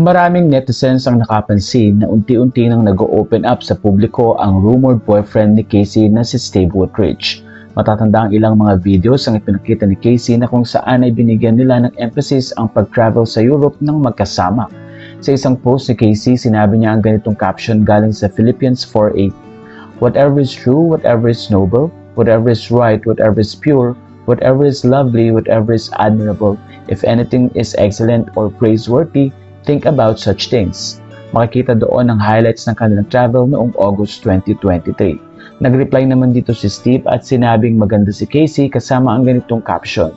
Maraming netizens ang nakapansin na unti-unti nang nag-open up sa publiko ang rumored boyfriend ni Casey na si Steve Woodridge. Matatanda ang ilang mga videos ang ipinakita ni Casey na kung saan ay binigyan nila ng emphasis ang pag-travel sa Europe ng magkasama. Sa isang post ni Casey, sinabi niya ang ganitong caption galing sa Philippians 4:8. Whatever is true, whatever is noble, whatever is right, whatever is pure, whatever is lovely, whatever is admirable, if anything is excellent or praiseworthy, think about such things. Makikita doon ang highlights ng kanilang travel noong August 2023. Nag-reply naman dito si Steve at sinabing maganda si Casey kasama ang ganitong caption.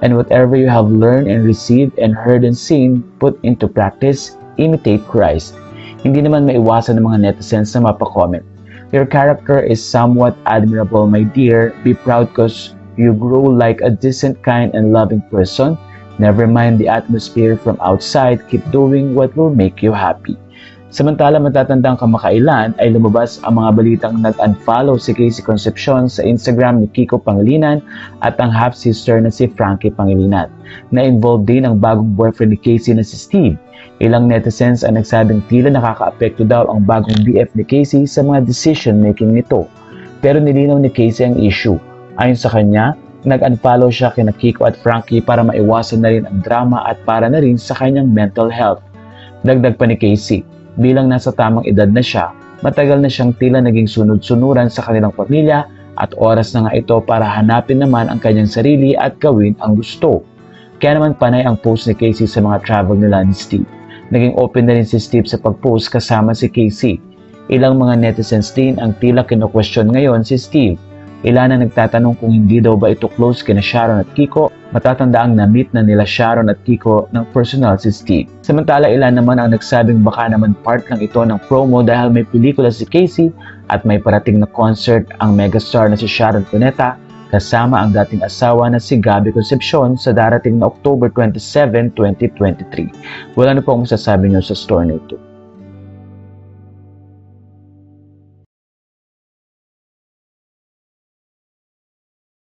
And whatever you have learned and received and heard and seen, put into practice, imitate Christ. Hindi naman maiwasan ng mga netizens na mapakomment. Your character is somewhat admirable, my dear. Be proud cause you grow like a decent, kind, and loving person. Never mind the atmosphere from outside, keep doing what will make you happy. Samantala matatandang kamakailan ay lumabas ang mga balitang nag-unfollow si Casey Concepcion sa Instagram ni Kiko Pangilinan at ang half-sister na si Frankie Pangilinan. Na-involved din ang bagong boyfriend ni Casey na si Steve. Ilang netizens ang nagsabing tila nakaka-apekto daw ang bagong BF ni Casey sa mga decision-making nito. Pero nilinaw ni Casey ang issue. Ayon sa kanya, nag-unfollow siya kina Kiko at Frankie para maiwasan na rin ang drama at para na rin sa kanyang mental health. Dagdag pa ni Casey, bilang nasa tamang edad na siya, matagal na siyang tila naging sunod-sunuran sa kanilang pamilya at oras na nga ito para hanapin naman ang kanyang sarili at gawin ang gusto. Kaya naman panay ang post ni Casey sa mga travel nila ni Steve. Naging open na rin si Steve sa pag-post kasama si Casey. Ilang mga netizens din ang tila kino-question ngayon si Steve. Ilan na nagtatanong kung hindi daw ba ito close kina Sharon at Kiko, matatanda ang na-meet na nila Sharon at Kiko ng personal si Steve. Samantala ilan naman ang nagsabing baka naman part lang ito ng promo dahil may pelikula si Casey at may parating na concert ang megastar na si Sharon Cuneta kasama ang dating asawa na si Gabby Concepcion sa darating na October 27, 2023. Wala na po akong masasabi nyo sa story na ito.